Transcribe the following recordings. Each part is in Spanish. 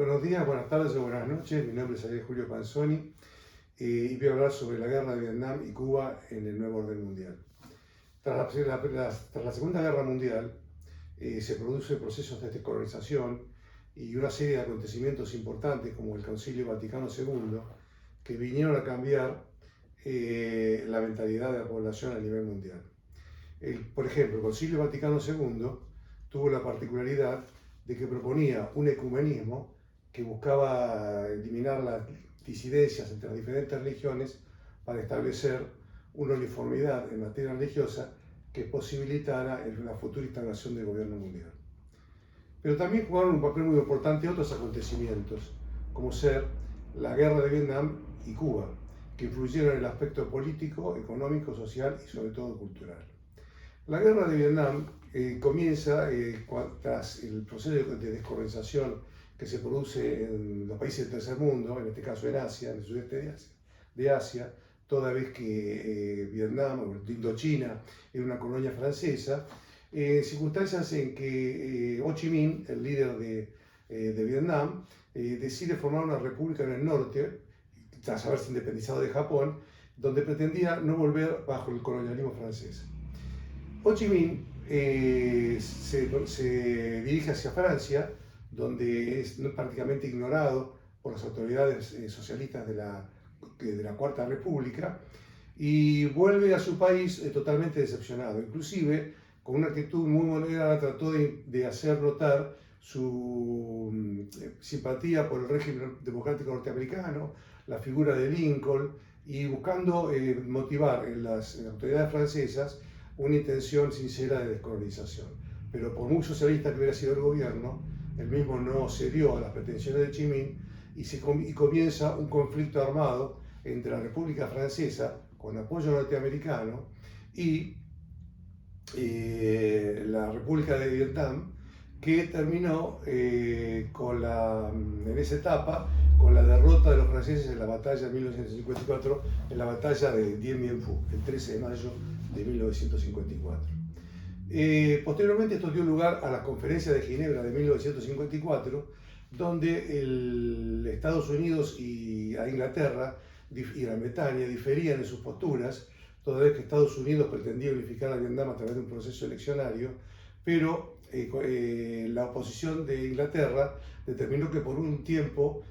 Buenos días, buenas tardes o buenas noches. Mi nombre es Ariel Julio Panzoni y voy a hablar sobre la guerra de Vietnam y Cuba en el nuevo orden mundial. Tras la Segunda Guerra Mundial se producen procesos de descolonización y una serie de acontecimientos importantes como el Concilio Vaticano II que vinieron a cambiar la mentalidad de la población a nivel mundial. Por ejemplo, el Concilio Vaticano II tuvo la particularidad de que proponía un ecumenismo que buscaba eliminar las disidencias entre las diferentes religiones para establecer una uniformidad en materia religiosa que posibilitara la futura instalación del gobierno mundial. Pero también jugaron un papel muy importante otros acontecimientos, como ser la guerra de Vietnam y Cuba, que influyeron en el aspecto político, económico, social y sobre todo cultural. La guerra de Vietnam comienza tras el proceso de descolonización que se produce en los países del tercer mundo, en este caso en Asia, en el sudeste de Asia, toda vez que Vietnam, o Indochina, era una colonia francesa, circunstancias en que Ho Chi Minh, el líder de Vietnam, decide formar una república en el norte, tras haberse independizado de Japón, donde pretendía no volver bajo el colonialismo francés. Ho Chi Minh se dirige hacia Francia, donde es prácticamente ignorado por las autoridades socialistas de la Cuarta República, y vuelve a su país totalmente decepcionado. Inclusive, con una actitud muy monedera, trató de hacer notar su simpatía por el régimen democrático norteamericano, la figura de Lincoln, y buscando motivar en las autoridades francesas una intención sincera de descolonización. Pero por muy socialista que hubiera sido el gobierno, el mismo no cedió a las pretensiones de Ho Chi Minh y comienza un conflicto armado entre la República Francesa, con apoyo norteamericano, y la República de Vietnam, que terminó en esa etapa con la derrota de los franceses en la batalla de 1954, en la batalla de Dien Bien Phu, el 13 de mayo de 1954. Posteriormente esto dio lugar a la Conferencia de Ginebra de 1954, donde Estados Unidos y Inglaterra y Gran Bretaña diferían en sus posturas, toda vez que Estados Unidos pretendía unificar a Vietnam a través de un proceso eleccionario, pero la oposición de Inglaterra determinó que por un tiempo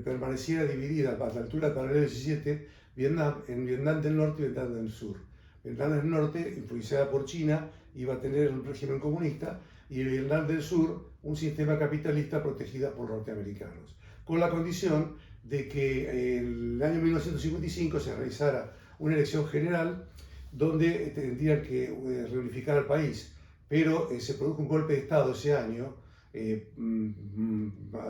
permaneciera dividida a la altura del paralelo 17 en Vietnam del Norte y Vietnam del Sur. Vietnam del Norte, influenciada por China, iba a tener un régimen comunista, y Vietnam del Sur un sistema capitalista protegida por los norteamericanos, con la condición de que en el año 1955 se realizara una elección general donde tendrían que reunificar al país, pero se produjo un golpe de Estado ese año,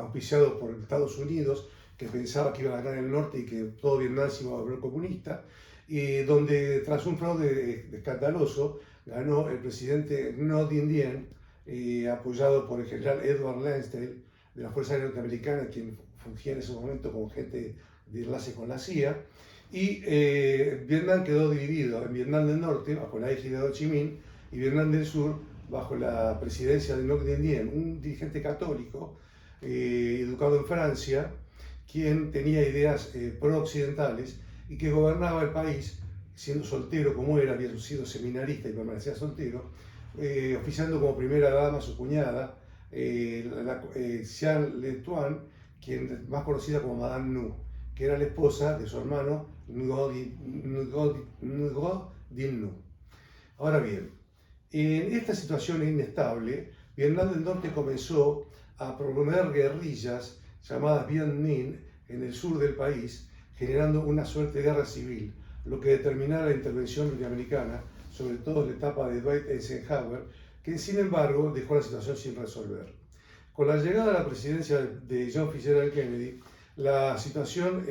auspiciado por Estados Unidos, que pensaba que iba a ganar el norte y que todo Vietnam se iba a volver comunista, y donde tras un fraude escandaloso ganó el presidente Ngo Dinh Diem, apoyado por el general Edward Lansdale de la Fuerza Aérea Norteamericana, quien fungía en ese momento como agente de enlace con la CIA, y Vietnam quedó dividido en Vietnam del Norte, bajo la égida de Ho Chi Minh, y Vietnam del Sur, bajo la presidencia de Ngo Dinh Diem, un dirigente católico educado en Francia, quien tenía ideas pro-occidentales y que gobernaba el país siendo soltero como era, había sido seminarista y permanecía soltero, oficiando como primera dama su cuñada, Xian Le Tuan, quien más conocida como Madame Nu, que era la esposa de su hermano Ngo Dinh Nu. Ahora bien, en esta situación inestable, Vietnam del Norte comenzó a promover guerrillas llamadas Viet Minh en el sur del país, generando una suerte de guerra civil, lo que determinara la intervención norteamericana, sobre todo en la etapa de Dwight Eisenhower, que sin embargo dejó la situación sin resolver. Con la llegada a la presidencia de John Fitzgerald Kennedy, la situación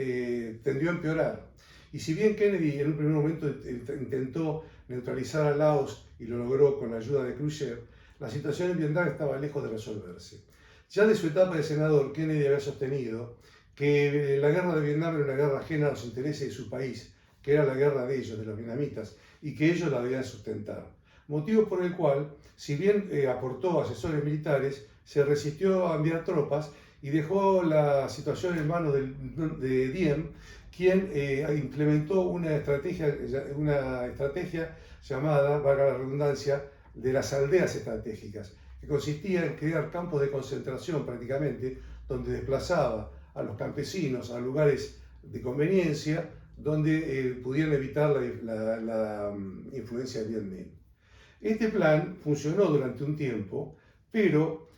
tendió a empeorar. Y si bien Kennedy en un primer momento intentó neutralizar a Laos y lo logró con la ayuda de Khrushchev, la situación en Vietnam estaba lejos de resolverse. Ya de su etapa de senador, Kennedy había sostenido que la guerra de Vietnam era una guerra ajena a los intereses de su país, que era la guerra de ellos, de los vietnamitas, y que ellos la debían sustentar. Motivo por el cual, si bien aportó asesores militares, se resistió a enviar tropas y dejó la situación en manos de Diem, quien implementó una estrategia llamada, valga la redundancia, de las aldeas estratégicas, que consistía en crear campos de concentración prácticamente, donde desplazaba a los campesinos a lugares de conveniencia, donde pudieran evitar la influencia de Diem. Este plan funcionó durante un tiempo, pero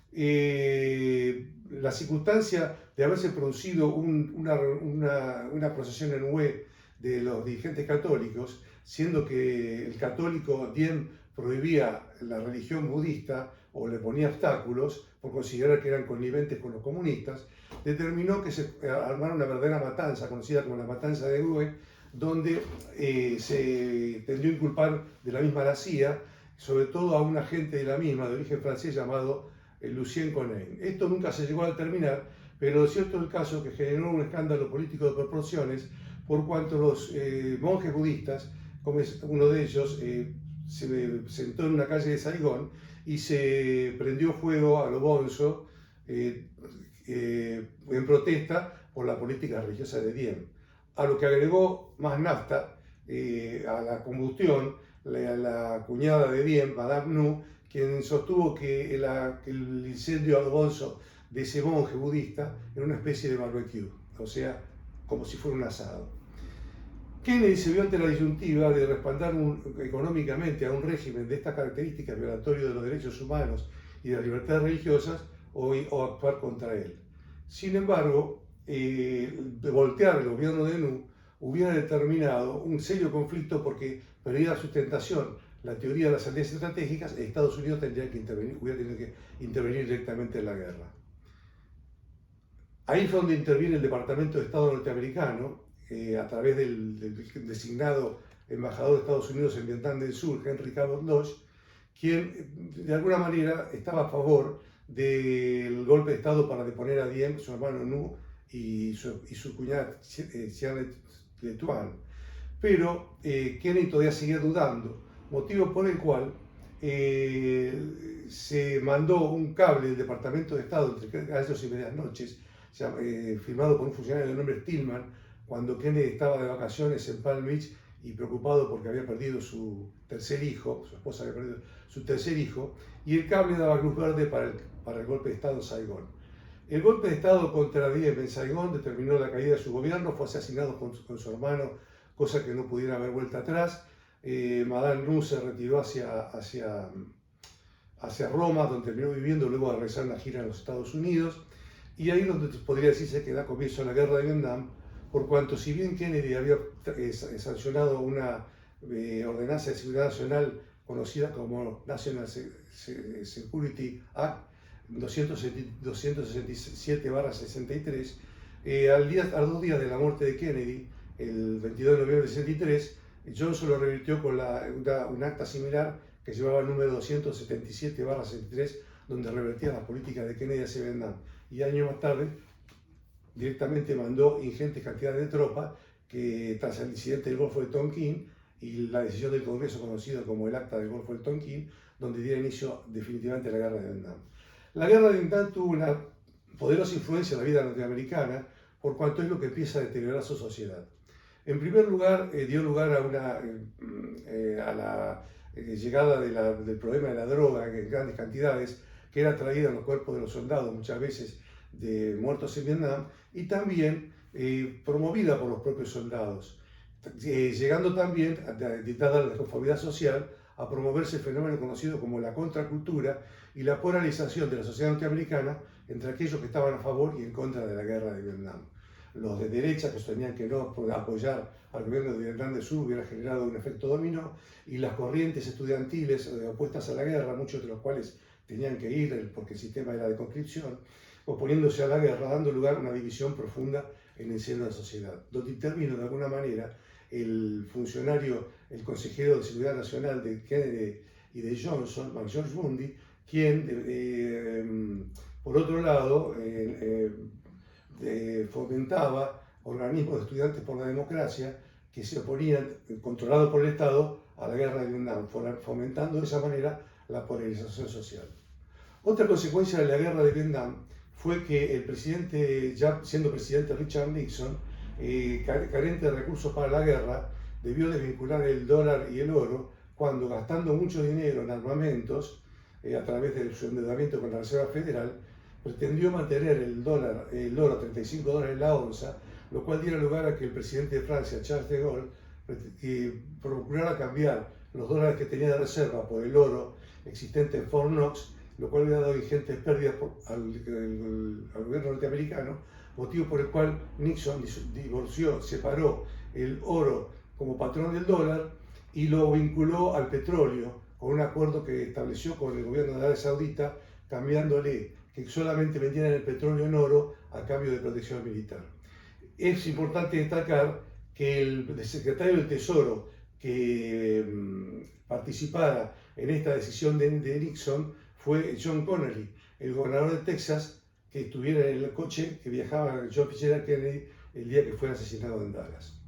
la circunstancia de haberse producido una procesión en Hue de los dirigentes católicos, siendo que el católico Diem prohibía la religión budista o le ponía obstáculos por considerar que eran conniventes con los comunistas, determinó que se armara una verdadera matanza, conocida como la matanza de Hue, donde se tendió a inculpar de la misma la CIA, sobre todo a un agente de la misma, de origen francés, llamado Lucien Conein. Esto nunca se llegó a terminar, pero lo cierto es el caso que generó un escándalo político de proporciones, por cuanto los monjes budistas, como uno de ellos, se sentó en una calle de Saigón y se prendió fuego a lo bonzo en protesta por la política religiosa de Diem, a lo que agregó más nafta a la combustión la cuñada de Diem, Madame Nu, quien sostuvo que el incendio a lo bonzo de ese monje budista era una especie de barbecue, o sea, como si fuera un asado. Kennedy se vio ante la disyuntiva de respaldar económicamente a un régimen de estas características violatorio de los derechos humanos y de las libertades religiosas o actuar contra él. Sin embargo, de voltear el gobierno de Nu hubiera determinado un serio conflicto porque perdía la sustentación la teoría de las alianzas estratégicas, Estados Unidos hubiera tenido que intervenir directamente en la guerra. Ahí fue donde interviene el Departamento de Estado norteamericano, a través del designado embajador de Estados Unidos en Vietnam del Sur, Henry Cabot Lodge, quien de alguna manera estaba a favor del golpe de Estado para deponer a Diem, su hermano Nu y su cuñada Xian Le Tuan. Pero Kennedy todavía seguía dudando, motivo por el cual se mandó un cable del Departamento de Estado entre gallos y medias noches, firmado por un funcionario de nombre Stillman, cuando Kennedy estaba de vacaciones en Palm Beach y preocupado porque había perdido su tercer hijo, su esposa había perdido su tercer hijo, y el cable daba luz verde para el golpe de Estado en Saigón. El golpe de Estado contra Diem en Saigón determinó la caída de su gobierno, fue asesinado con su hermano, cosa que no pudiera haber vuelta atrás. Madame Nu se retiró hacia Roma, donde terminó viviendo luego de realizar una gira en los Estados Unidos, y ahí donde podría decirse que da comienzo a la guerra de Vietnam, por cuanto si bien Kennedy había sancionado una ordenanza de seguridad nacional conocida como National Security Act 267/63, a 2 días de la muerte de Kennedy, el 22 de noviembre de 63, Johnson lo revirtió con un acta similar que llevaba el número 277/63, donde revertía la política de Kennedy hacia Vietnam. Y años más tarde, directamente mandó ingentes cantidades de tropas que, tras el incidente del Golfo de Tonkin y la decisión del Congreso conocida como el Acta del Golfo de Tonkin, donde diera inicio definitivamente a la guerra de Vietnam. La guerra de Vietnam tuvo una poderosa influencia en la vida norteamericana, por cuanto es lo que empieza a deteriorar su sociedad. En primer lugar, dio lugar a la llegada del problema de la droga en grandes cantidades, que era traída en los cuerpos de los soldados, muchas veces muertos en Vietnam, y también promovida por los propios soldados, llegando también, dada la desconformidad social, a promoverse el fenómeno conocido como la contracultura y la polarización de la sociedad norteamericana entre aquellos que estaban a favor y en contra de la guerra de Vietnam. Los de derecha, que sostenían que no apoyar al gobierno de Vietnam del Sur hubiera generado un efecto dominó, y las corrientes estudiantiles opuestas a la guerra, muchos de los cuales tenían que ir porque el sistema era de conscripción, oponiéndose a la guerra, dando lugar a una división profunda en el seno de la sociedad, donde intervino de alguna manera el funcionario, el consejero de Seguridad Nacional de Kennedy y de Johnson, George Bundy, quien, por otro lado, fomentaba organismos de estudiantes por la democracia que se oponían, controlados por el Estado, a la guerra de Vietnam, fomentando de esa manera la polarización social. Otra consecuencia de la guerra de Vietnam fue que el presidente, ya siendo presidente Richard Nixon, carente de recursos para la guerra, debió desvincular el dólar y el oro cuando, gastando mucho dinero en armamentos, a través de su endeudamiento con la Reserva Federal, pretendió mantener el oro a 35 dólares la onza, lo cual diera lugar a que el presidente de Francia, Charles de Gaulle, procurara cambiar los dólares que tenía de reserva por el oro existente en Fort Knox, lo cual había dado ingentes pérdidas al gobierno norteamericano, motivo por el cual Nixon separó el oro como patrón del dólar y lo vinculó al petróleo con un acuerdo que estableció con el gobierno de Arabia Saudita, cambiándole que solamente vendieran el petróleo en oro a cambio de protección militar. Es importante destacar que el secretario del Tesoro que participara en esta decisión de Nixon fue John Connally, el gobernador de Texas, que estuviera en el coche que viajaba John Fitzgerald Kennedy el día que fue asesinado en Dallas.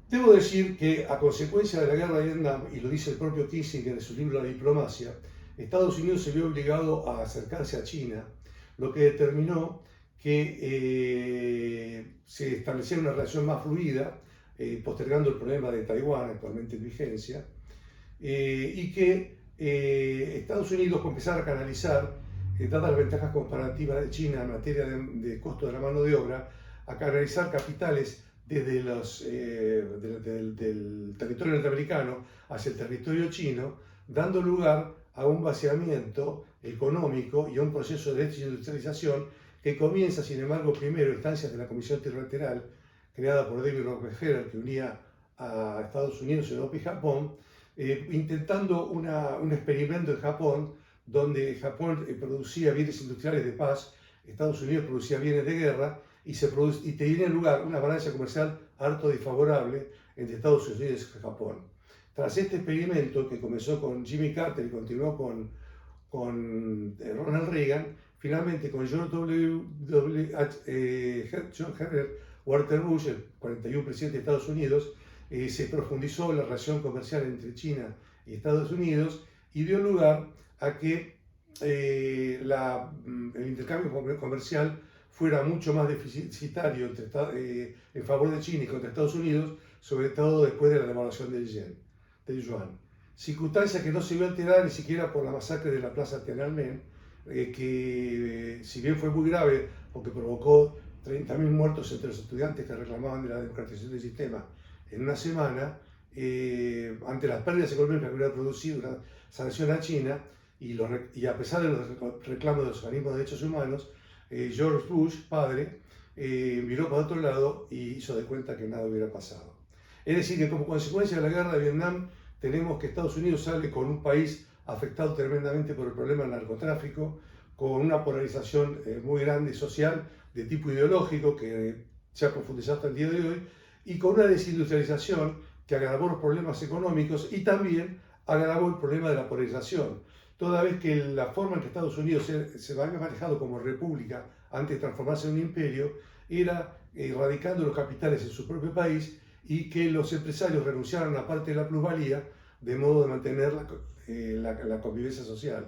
Debo decir que a consecuencia de la guerra de Vietnam, y lo dice el propio Kissinger en su libro La diplomacia, Estados Unidos se vio obligado a acercarse a China, lo que determinó que se estableciera una relación más fluida, postergando el problema de Taiwán, actualmente en vigencia, y que Estados Unidos empezara a canalizar, dadas las ventajas comparativas de China en materia de costo de la mano de obra, a canalizar capitales desde del territorio norteamericano hacia el territorio chino, dando lugar a un vaciamiento económico y a un proceso de desindustrialización que comienza, sin embargo, primero a instancias de la Comisión Trilateral, creada por David Rockefeller, que unía a Estados Unidos, Europa y Japón, intentando un experimento en Japón, donde Japón producía bienes industriales de paz, Estados Unidos producía bienes de guerra, y tenía lugar una balanza comercial harto desfavorable entre Estados Unidos y Japón. Tras este experimento, que comenzó con Jimmy Carter y continuó con Ronald Reagan, finalmente con George John Herbert Walter Bush, el 41 presidente de Estados Unidos, se profundizó la relación comercial entre China y Estados Unidos y dio lugar a que el intercambio comercial fuera mucho más deficitario en favor de China y contra Estados Unidos, sobre todo después de la devaluación del yuan. Circunstancia que no se vio alterada ni siquiera por la masacre de la Plaza Tiananmen, que si bien fue muy grave porque provocó 30.000 muertos entre los estudiantes que reclamaban de la democratización del sistema en una semana, ante las pérdidas económicas que hubiera producido una sanción a China y a pesar de los reclamos de los organismos de derechos humanos, George Bush, padre, miró para otro lado y hizo de cuenta que nada hubiera pasado. Es decir, que como consecuencia de la guerra de Vietnam, tenemos que Estados Unidos sale con un país afectado tremendamente por el problema del narcotráfico, con una polarización muy grande social de tipo ideológico que se ha profundizado hasta el día de hoy, y con una desindustrialización que agravó los problemas económicos y también agravó el problema de la polarización, toda vez que la forma en que Estados Unidos se había manejado como república antes de transformarse en un imperio era radicando los capitales en su propio país y que los empresarios renunciaran a parte de la plusvalía de modo de mantener la convivencia social,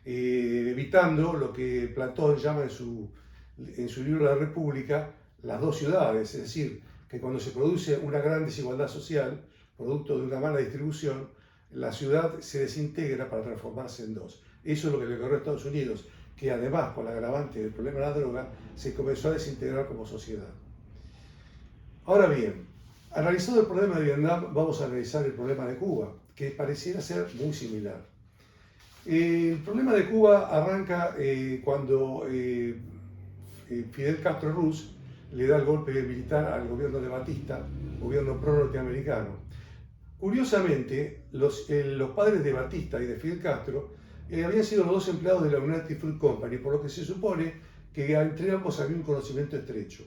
evitando lo que Platón llama en su libro La República las dos ciudades, es decir, que cuando se produce una gran desigualdad social, producto de una mala distribución, la ciudad se desintegra para transformarse en dos. Eso es lo que le ocurrió a Estados Unidos, que además, con la agravante del problema de la droga, se comenzó a desintegrar como sociedad. Ahora bien, analizado el problema de Vietnam, vamos a analizar el problema de Cuba, que pareciera ser muy similar. El problema de Cuba arranca cuando Fidel Castro Ruz le da el golpe militar al gobierno de Batista, gobierno pro-norteamericano. Curiosamente, los padres de Batista y de Fidel Castro habían sido los dos empleados de la United Fruit Company, por lo que se supone que entre ambos había un conocimiento estrecho.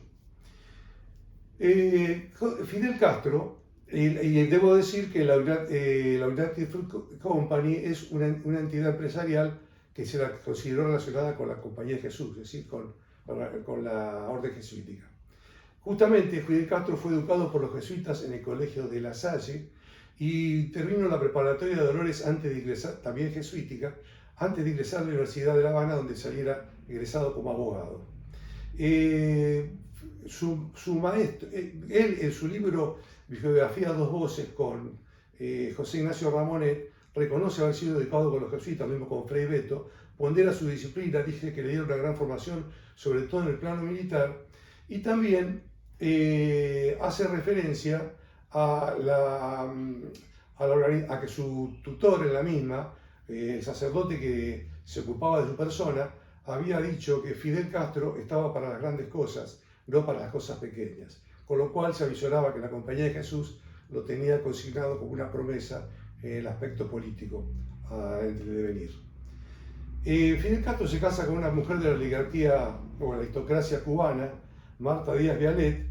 Fidel Castro, y debo decir que la United Fruit Company es una entidad empresarial que se la consideró relacionada con la Compañía de Jesús, es decir, con la Orden Jesuítica. Justamente Fidel Castro fue educado por los jesuitas en el colegio de La Salle y terminó la preparatoria de Dolores antes de ingresar, también jesuítica, antes de ingresar a la Universidad de La Habana, donde saliera egresado como abogado. Su maestro, él en su libro Bibliografía a dos voces con José Ignacio Ramonet, reconoce haber sido educado con los jesuitas, lo mismo con Frei Beto, pondera su disciplina, dice que le dieron una gran formación, sobre todo en el plano militar, y también hace referencia a que su tutor en la misma, el sacerdote que se ocupaba de su persona, había dicho que Fidel Castro estaba para las grandes cosas, no para las cosas pequeñas, con lo cual se avisoraba que la Compañía de Jesús lo tenía consignado como una promesa en el aspecto político de devenir. Fidel Castro se casa con una mujer de la oligarquía o la aristocracia cubana, Marta Díaz Vialet,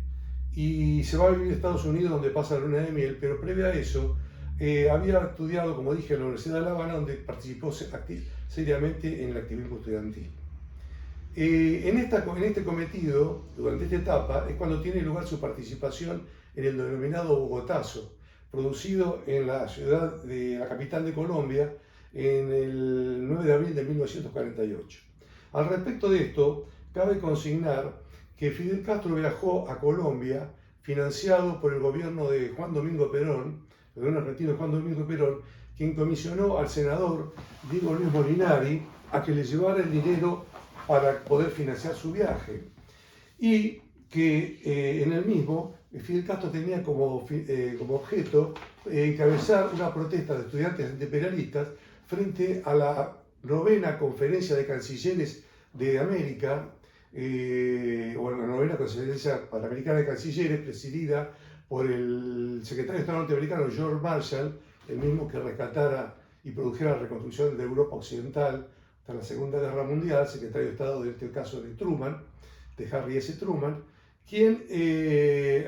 y se va a vivir a Estados Unidos, donde pasa la luna de miel, pero previo a eso había estudiado, como dije, en la Universidad de La Habana, donde participó seriamente en el activismo estudiantil. En este cometido, durante esta etapa, es cuando tiene lugar su participación en el denominado Bogotazo, producido en la ciudad de la capital de Colombia en el 9 de abril de 1948. Al respecto de esto, cabe consignar que Fidel Castro viajó a Colombia financiado por el gobierno de Juan Domingo Perón, el gobierno argentino de Juan Domingo Perón, quien comisionó al senador Diego Luis Molinari a que le llevara el dinero para poder financiar su viaje. Y que en el mismo, Fidel Castro tenía como objeto encabezar una protesta de estudiantes imperialistas frente a la 9ª Conferencia de Cancilleres de América, o la 9ª Conferencia Panamericana de Cancilleres, presidida por el secretario de Estado norteamericano George Marshall, el mismo que rescatara y produjera la reconstrucción de Europa Occidental tras la Segunda Guerra Mundial, secretario de Estado de este caso de Truman, de Harry S. Truman, quien,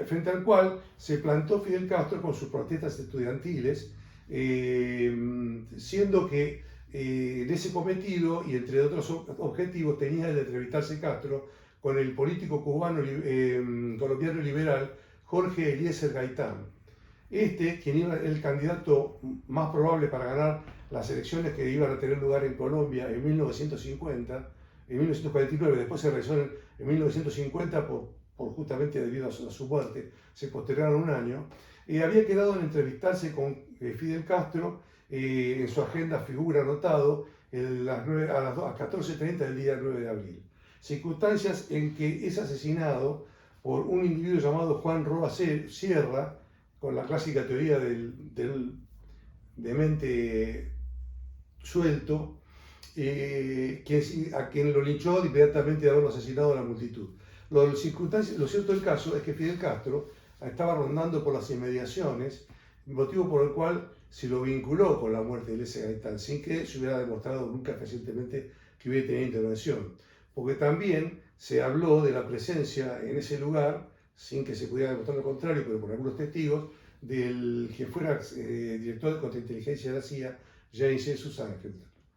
frente al cual se plantó Fidel Castro con sus protestas estudiantiles, siendo que en ese cometido y entre otros objetivos tenía el de entrevistarse Castro con el político cubano colombiano liberal Jorge Eliezer Gaitán. Quien era el candidato más probable para ganar las elecciones que iban a tener lugar en Colombia en 1950, en 1949, después se realizó en 1950 justamente debido a su muerte, se postergaron un año, había quedado en entrevistarse con Fidel Castro, en su agenda figura anotado a las 14:30 del día 9 de abril. Circunstancias en que es asesinado por un individuo llamado Juan Roa Sierra, con la clásica teoría del demente suelto, a quien lo linchó inmediatamente de haberlo asesinado a la multitud. Lo cierto del caso es que Fidel Castro estaba rondando por las inmediaciones, motivo por el cual se lo vinculó con la muerte de Eliezer Gaitán, sin que se hubiera demostrado nunca fehacientemente que hubiera tenido intervención. Porque también se habló de la presencia en ese lugar, sin que se pudiera demostrar lo contrario, pero por algunos testigos, del que fuera director de contrainteligencia de la CIA, James Jesus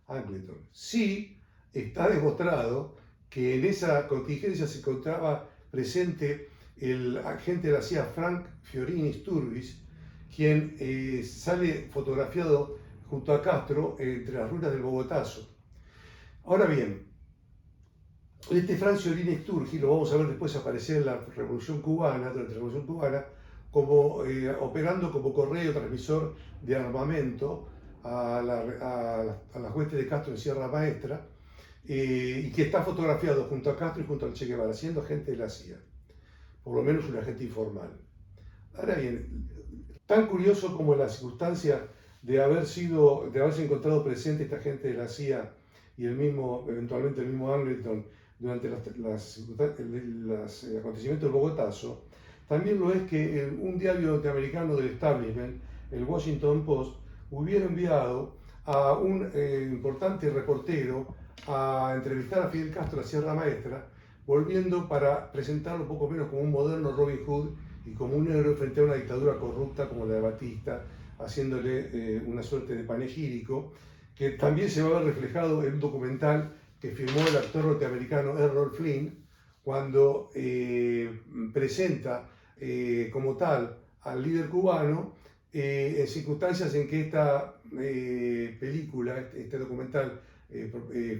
Angleton. Sí está demostrado que en esa contingencia se encontraba presente el agente de la CIA Frank Fiorini Sturgis, quien sale fotografiado junto a Castro entre las ruinas del Bogotazo. Ahora bien, este Frank Fiorini Sturgis lo vamos a ver después aparecer en la Revolución Cubana, durante la Revolución Cubana, como, operando como correo transmisor de armamento a las huestes de Castro en Sierra Maestra, y que está fotografiado junto a Castro y junto al Che Guevara, siendo agente de la CIA, por lo menos un agente informal. Ahora bien, tan curioso como la circunstancia de haberse encontrado presente esta agente de la CIA y eventualmente el mismo Angleton durante los acontecimientos del Bogotazo, también lo es que un diario norteamericano del establishment, el Washington Post, hubiera enviado a un importante reportero a entrevistar a Fidel Castro en la Sierra Maestra, volviendo para presentarlo un poco menos como un moderno Robin Hood y como un héroe frente a una dictadura corrupta como la de Batista, haciéndole una suerte de panegírico, que también se va a ver reflejado en un documental que firmó el actor norteamericano Errol Flynn, cuando presenta como tal al líder cubano, en circunstancias en que esta película, este documental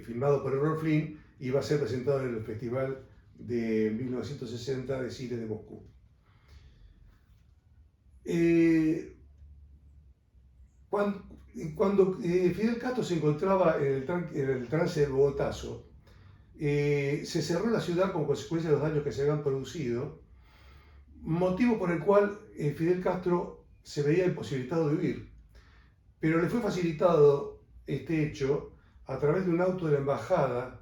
filmado por Errol Flynn, y va a ser presentado en el Festival de 1960 de Cine de Moscú. Cuando Fidel Castro se encontraba en el trance del Bogotazo, se cerró la ciudad como consecuencia de los daños que se habían producido, motivo por el cual Fidel Castro se veía imposibilitado de huir. Pero le fue facilitado este hecho a través de un auto de la embajada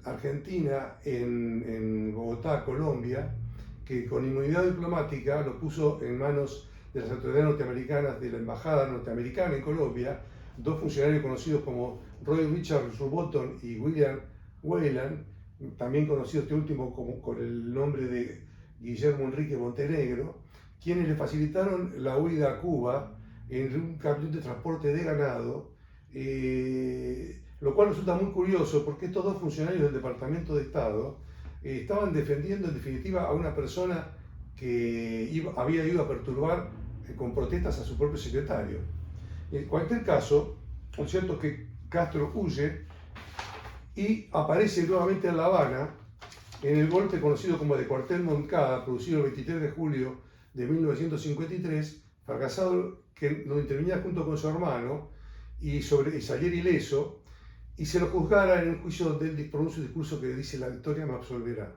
argentina en Bogotá, Colombia, que con inmunidad diplomática lo puso en manos de las autoridades norteamericanas de la embajada norteamericana en Colombia, dos funcionarios conocidos como Roy Richard Rubotton y William Whelan, también conocido este último con el nombre de Guillermo Enrique Montenegro, quienes le facilitaron la huida a Cuba en un camión de transporte de ganado, lo cual resulta muy curioso porque estos dos funcionarios del Departamento de Estado estaban defendiendo en definitiva a una persona que había ido a perturbar con protestas a su propio secretario. En cualquier caso, lo cierto es que Castro huye y aparece nuevamente en La Habana en el golpe conocido como de Cuartel Moncada, producido el 23 de julio de 1953, fracasado, que no intervenía junto con su hermano y saliera ileso, y se lo juzgara en un juicio donde él pronuncia un discurso que dice: la victoria me absolverá.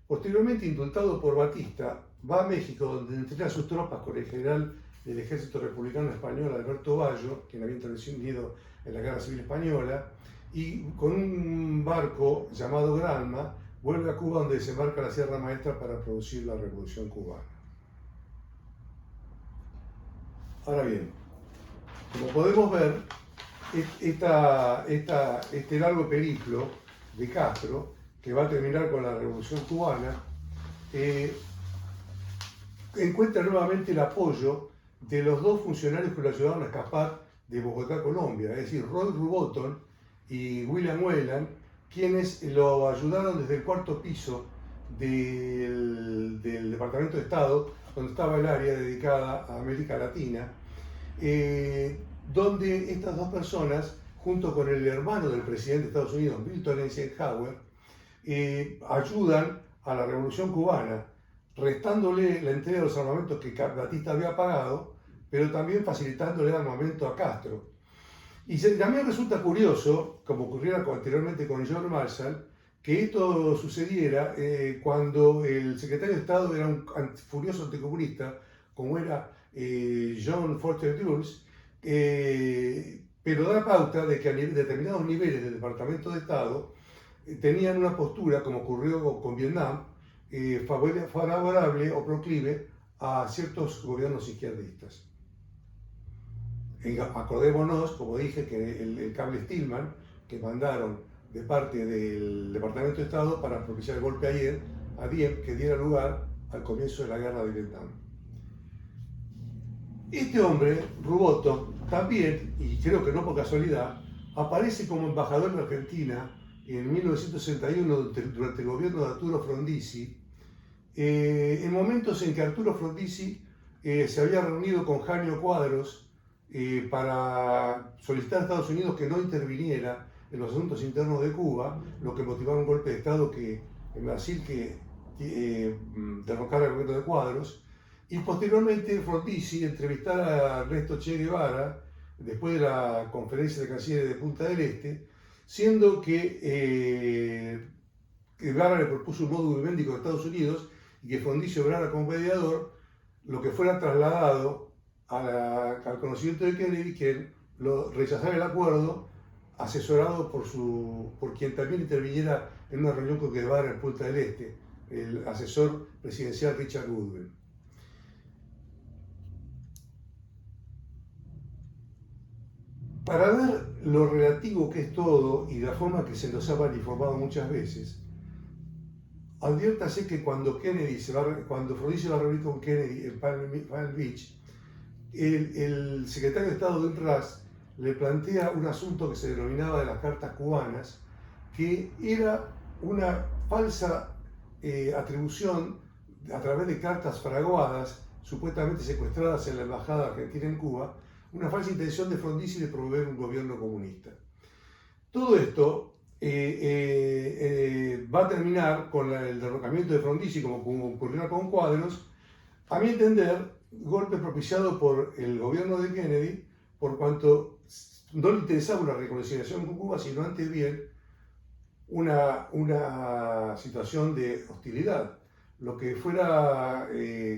Posteriormente, indultado por Batista, va a México, donde entrena sus tropas con el general del Ejército Republicano Español, Alberto Bayo, quien había intervenido en la Guerra Civil Española, y con un barco llamado Granma, vuelve a Cuba, donde desembarca la Sierra Maestra para producir la Revolución Cubana. Ahora bien, como podemos ver, este largo periplo de Castro, que va a terminar con la Revolución Cubana, encuentra nuevamente el apoyo de los dos funcionarios que lo ayudaron a escapar de Bogotá, Colombia, es decir, Roy Rubotton y William Whelan, quienes lo ayudaron desde el cuarto piso del Departamento de Estado, donde estaba el área dedicada a América Latina, donde estas dos personas, junto con el hermano del presidente de Estados Unidos, Milton Eisenhower, ayudan a la Revolución Cubana, restándole la entrega de los armamentos que Batista había pagado, pero también facilitándole armamento a Castro. Y también resulta curioso, como ocurriera anteriormente con George Marshall, que esto sucediera cuando el secretario de Estado era un furioso anticomunista, como era John Foster Dulles, pero da pauta de que a determinados niveles del Departamento de Estado tenían una postura, como ocurrió con Vietnam, favorable o proclive a ciertos gobiernos izquierdistas. Acordémonos, como dije, que el cable Stillman que mandaron de parte del Departamento de Estado para propiciar el golpe ayer a Diem, que diera lugar al comienzo de la guerra de Vietnam. Este hombre, Rubotton, también, y creo que no por casualidad, aparece como embajador en Argentina en 1961 durante el gobierno de Arturo Frondizi, en momentos en que Arturo Frondizi se había reunido con Janio Quadros para solicitar a Estados Unidos que no interviniera en los asuntos internos de Cuba, lo que motivaba un golpe de Estado en Brasil que derrocara el gobierno de Quadros. Y posteriormente Frondizi entrevistara a Ernesto Che Guevara después de la conferencia de cancilleres de Punta del Este, siendo que Guevara le propuso un modo vivendi a Estados Unidos y que Frondizi obrara como mediador, lo que fuera trasladado al conocimiento de Kennedy, quien lo rechazara el acuerdo, asesorado por quien también interviniera en una reunión con Guevara en Punta del Este, el asesor presidencial Richard Woodward. Para ver lo relativo que es todo y la forma que se nos ha mal informado muchas veces, adviértase que cuando Frondizi se va a reunir con Kennedy en Palm Beach, el secretario de Estado de UNRWA le plantea un asunto que se denominaba de las cartas cubanas, que era una falsa atribución a través de cartas fraguadas, supuestamente secuestradas en la embajada argentina en Cuba, una falsa intención de Frondizi de promover un gobierno comunista. Todo esto va a terminar con el derrocamiento de Frondizi, como ocurrió con Quadros, a mi entender, golpe propiciado por el gobierno de Kennedy, por cuanto no le interesaba una reconciliación con Cuba, sino antes bien una situación de hostilidad. Lo que fuera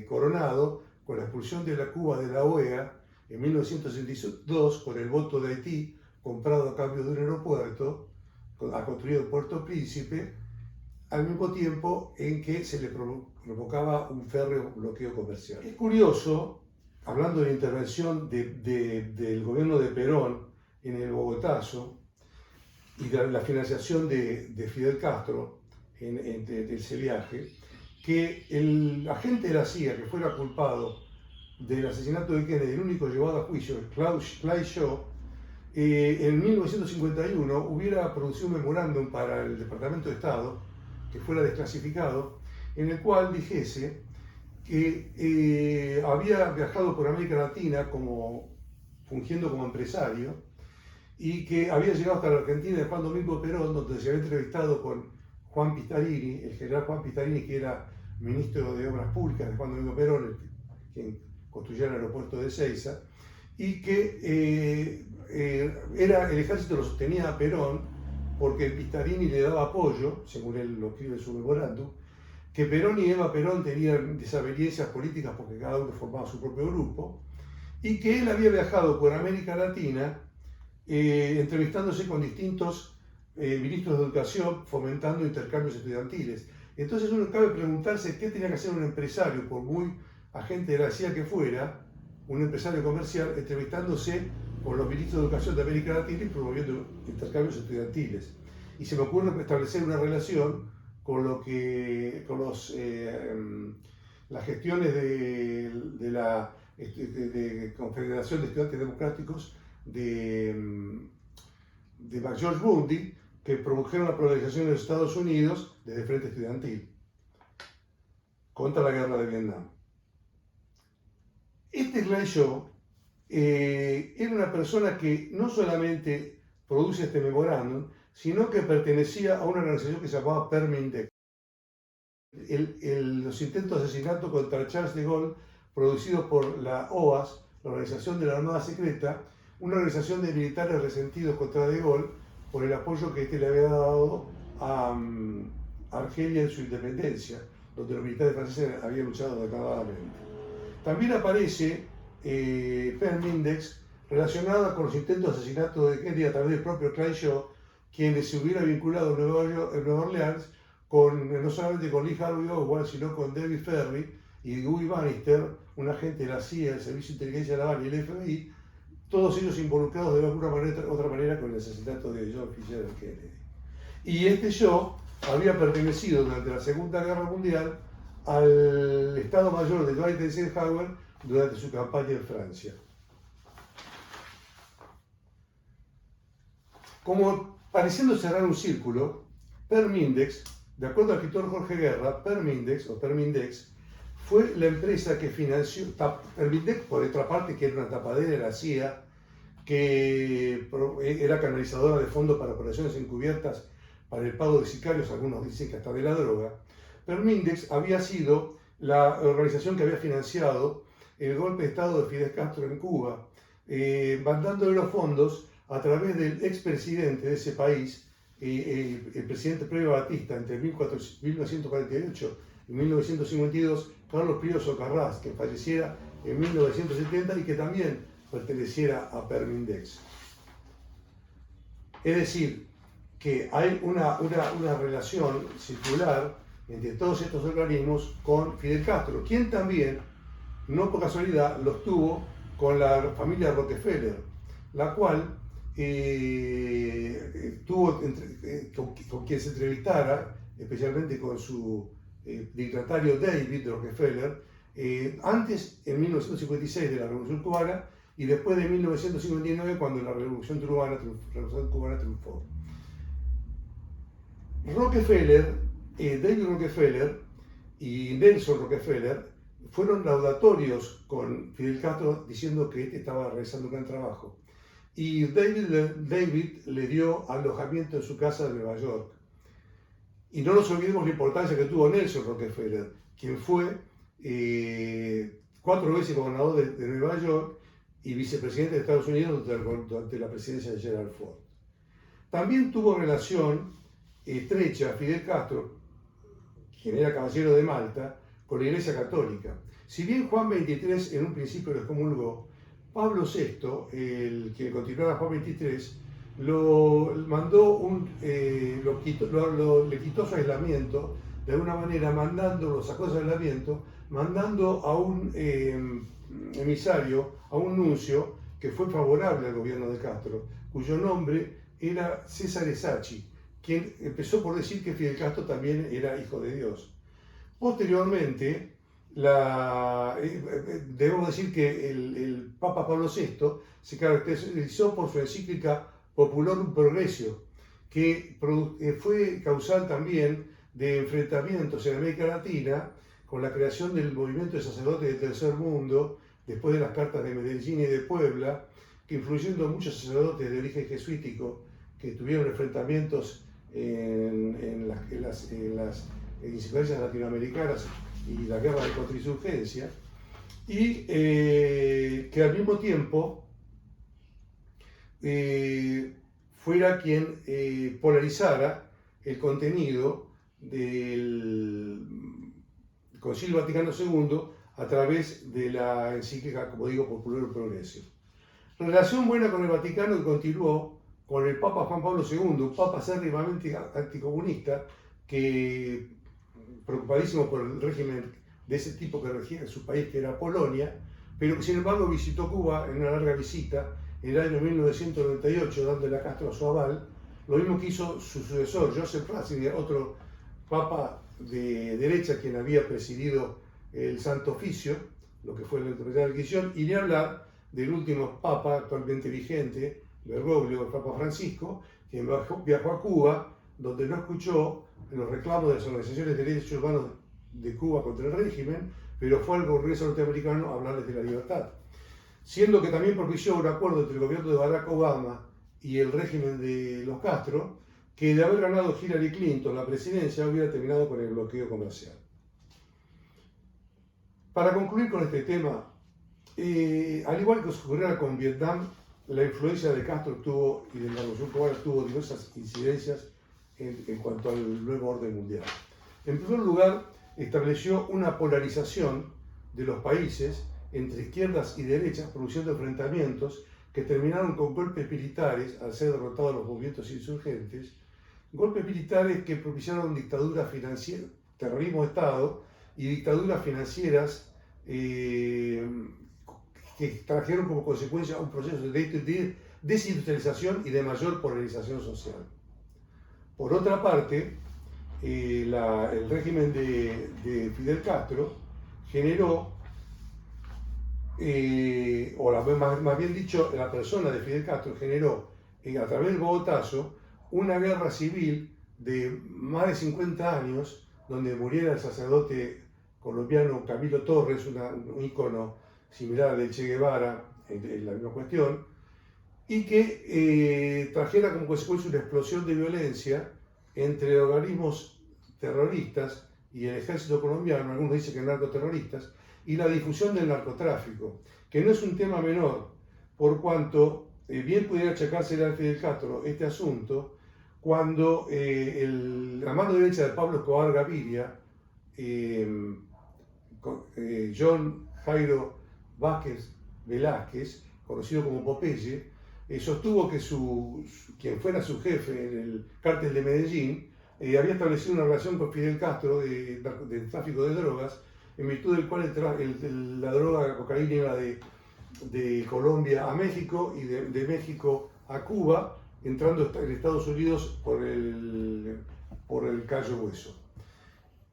coronado con la expulsión de la Cuba de la OEA en 1962, con el voto de Haití, comprado a cambio de un aeropuerto, ha construido el Puerto Príncipe, al mismo tiempo en que se le provocaba un férreo bloqueo comercial. Es curioso, hablando de la intervención del gobierno de Perón en el Bogotazo y de la financiación de Fidel Castro en ese viaje, que el agente de la CIA que fuera culpado del asesinato de Kennedy, el único llevado a juicio, Clay Shaw, en 1951 hubiera producido un memorándum para el Departamento de Estado que fuera desclasificado, en el cual dijese que había viajado por América Latina fungiendo como empresario y que había llegado hasta la Argentina de Juan Domingo Perón, donde se había entrevistado con Juan Pistarini, el general Juan Pistarini, que era ministro de Obras Públicas de Juan Domingo Perón, quien construyó el aeropuerto de Ezeiza, y que el ejército lo sostenía a Perón porque Pistarini le daba apoyo, según él lo escribe en su memorándum, que Perón y Eva Perón tenían desavenencias políticas porque cada uno formaba su propio grupo, y que él había viajado por América Latina entrevistándose con distintos ministros de educación, fomentando intercambios estudiantiles. Entonces uno cabe preguntarse qué tenía que hacer un empresario, por muy agente de la CIA que fuera, un empresario comercial, entrevistándose con los ministros de educación de América Latina y promoviendo intercambios estudiantiles. Y se me ocurre establecer una relación con las gestiones de la Confederación de Estudiantes Democráticos de George Bundy, que produjeron la polarización en los Estados Unidos desde Frente Estudiantil contra la guerra de Vietnam. Este Clay Shaw era una persona que no solamente produce este memorándum, sino que pertenecía a una organización que se llamaba Permindex. Los intentos de asesinato contra Charles de Gaulle, producidos por la OAS, la Organización de la Armada Secreta, una organización de militares resentidos contra de Gaulle por el apoyo que le había dado a Argelia en su independencia, donde los militares franceses habían luchado declaradamente. También aparece Permindex relacionada con los intentos de asesinato de Kennedy a través del propio Clay Shaw, quien se hubiera vinculado en Nueva Orleans no solamente con Lee Harvey Oswald, sino con David Ferrie y Guy Bannister, un agente de la CIA, el Servicio de Inteligencia Naval y el FBI, todos ellos involucrados de alguna otra manera con el asesinato de John Fitzgerald Kennedy. Y este Shaw había pertenecido durante la Segunda Guerra Mundial al Estado Mayor de Dwight Eisenhower durante su campaña en Francia. Como pareciendo cerrar un círculo, Permindex, de acuerdo al escritor Jorge Guerra, Permindex fue la empresa que financió, Permindex por otra parte, que era una tapadera de la CIA, que era canalizadora de fondos para operaciones encubiertas para el pago de sicarios, algunos dicen que hasta de la droga. Permindex había sido la organización que había financiado el golpe de Estado de Fidel Castro en Cuba, mandándole los fondos a través del expresidente de ese país, el presidente Previo Batista, entre 1948 y 1952, Carlos Prío Socarrás, que falleciera en 1970 y que también perteneciera a Permindex. Es decir, que hay una relación circular entre todos estos organismos con Fidel Castro, quien también, no por casualidad, los tuvo con la familia Rockefeller, la cual tuvo con quien se entrevistara, especialmente con su dignatario David Rockefeller, antes, en 1956, de la Revolución Cubana, y después de 1959, cuando la Revolución Cubana triunfó. David Rockefeller y Nelson Rockefeller fueron laudatorios con Fidel Castro diciendo que este estaba realizando un gran trabajo. y David le dio alojamiento en su casa de Nueva York. Y no nos olvidemos la importancia que tuvo Nelson Rockefeller, quien fue 4 veces gobernador de Nueva York y vicepresidente de Estados Unidos durante la presidencia de Gerald Ford. También tuvo relación estrecha Fidel Castro, quien era caballero de Malta, con la Iglesia Católica. Si bien Juan XXIII en un principio lo excomulgó, Pablo VI, el que continuaba Juan XXIII, le quitó su aislamiento, de alguna manera lo sacó de su aislamiento, mandando a un emisario, a un nuncio, que fue favorable al gobierno de Castro, cuyo nombre era Cesare Sacchi, quien empezó por decir que Fidel Castro también era hijo de Dios. Posteriormente, debemos decir que el Papa Pablo VI se caracterizó por su encíclica Populorum Progressio, que fue causal también de enfrentamientos en América Latina con la creación del movimiento de sacerdotes del Tercer Mundo, después de las cartas de Medellín y de Puebla, que influyendo en muchos sacerdotes de origen jesuítico que tuvieron enfrentamientos en las incidencias latinoamericanas y la guerra de contrainsurgencia, y que al mismo tiempo fuera quien polarizara el contenido del Concilio Vaticano II a través de la encíclica, como digo, Populorum Progressio. Relación buena con el Vaticano que continuó con el Papa Juan Pablo II, un papa acérrimamente anticomunista, que preocupadísimo por el régimen de ese tipo que regía en su país, que era Polonia, pero que sin embargo visitó Cuba en una larga visita en el año 1998, dándole a Castro su aval, lo mismo que hizo su sucesor, Joseph Ratzinger, otro papa de derecha, quien había presidido el Santo Oficio, lo que fue la interpretación de la Inquisición, y ni hablar del último papa actualmente vigente, Bergoglio, el Papa Francisco, quien viajó a Cuba, donde no escuchó los reclamos de las organizaciones de derechos humanos de Cuba contra el régimen, pero fue al Congreso norteamericano a hablarles de la libertad. Siendo que también propició un acuerdo entre el gobierno de Barack Obama y el régimen de los Castro, que de haber ganado Hillary Clinton la presidencia hubiera terminado con el bloqueo comercial. Para concluir con este tema, al igual que ocurriera con Vietnam, la influencia de Castro tuvo, y de la Revolución cubana tuvo diversas incidencias en cuanto al nuevo orden mundial. En primer lugar, estableció una polarización de los países entre izquierdas y derechas, produciendo enfrentamientos que terminaron con golpes militares al ser derrotados los movimientos insurgentes, golpes militares que propiciaron dictaduras financieras, terrorismo de Estado y dictaduras financieras que trajeron como consecuencia un proceso de desindustrialización y de mayor polarización social. Por otra parte, el régimen de Fidel Castro generó, más bien dicho, la persona de Fidel Castro generó a través del Bogotazo una guerra civil de más de 50 años, donde muriera el sacerdote colombiano Camilo Torres, un ícono similar al de Che Guevara en la misma cuestión, y que trajera como consecuencia una explosión de violencia entre organismos terroristas y el ejército colombiano, algunos dicen que narcoterroristas, y la difusión del narcotráfico, que no es un tema menor, por cuanto bien pudiera achacarse a Fidel Castro este asunto, cuando la mano derecha de Pablo Escobar Gaviria, John Jairo Vázquez Velázquez, conocido como Popeye, sostuvo que quien fuera su jefe en el cártel de Medellín había establecido una relación con Fidel Castro de tráfico de drogas, en virtud del cual la droga, la cocaína iba de Colombia a México y de México a Cuba, entrando en Estados Unidos por el Cayo Hueso.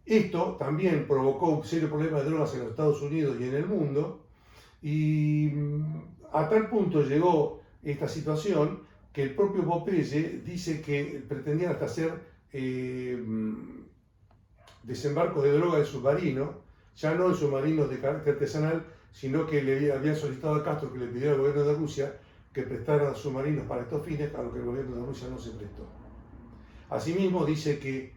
Esto también provocó un serio problema de drogas en los Estados Unidos y en el mundo, y a tal punto llegó esta situación que el propio Popeye dice que pretendían hasta hacer desembarcos de droga en submarino, ya no en submarinos de carácter artesanal, sino que le habían solicitado a Castro que le pidiera al gobierno de Rusia que prestaran submarinos para estos fines, a lo que el gobierno de Rusia no se prestó. Asimismo, dice que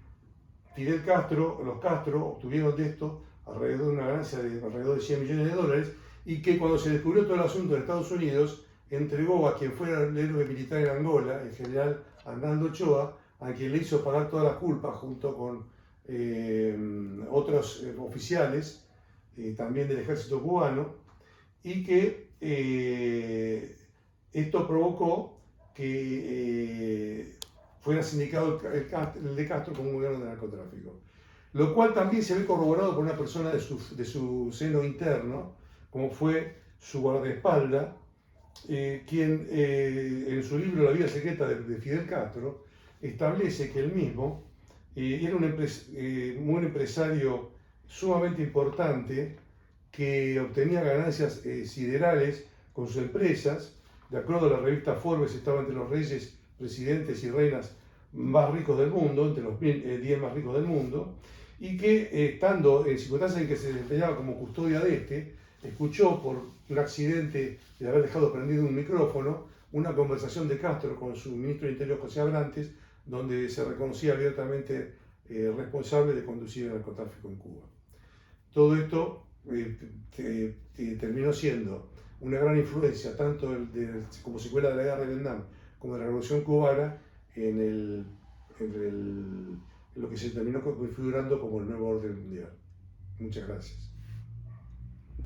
Fidel Castro, los Castro obtuvieron de esto alrededor de una ganancia de alrededor de 100 millones de dólares y que cuando se descubrió todo el asunto en Estados Unidos, entregó a quien fuera el héroe militar en Angola, el general Arnaldo Ochoa, a quien le hizo pagar todas las culpas junto con otros oficiales, también del ejército cubano, y que esto provocó que fuera sindicado el de Castro como un gobierno de narcotráfico. Lo cual también se ve corroborado por una persona de su seno interno, como fue su guardaespaldas, quien en su libro La vida secreta de Fidel Castro establece que él mismo era un empresario sumamente importante que obtenía ganancias siderales con sus empresas. De acuerdo a la revista Forbes, estaba entre los reyes, presidentes y reinas más ricos del mundo, entre los 10 más ricos del mundo, y que estando en circunstancias en que se desempeñaba como custodia de este, escuchó por un accidente de haber dejado prendido un micrófono una conversación de Castro con su ministro de Interior, José Abrantes, donde se reconocía abiertamente responsable de conducir el narcotráfico en Cuba. Todo esto terminó siendo una gran influencia, tanto como secuela de la guerra de Vietnam como de la Revolución Cubana, en lo que se terminó configurando como el nuevo orden mundial. Muchas gracias.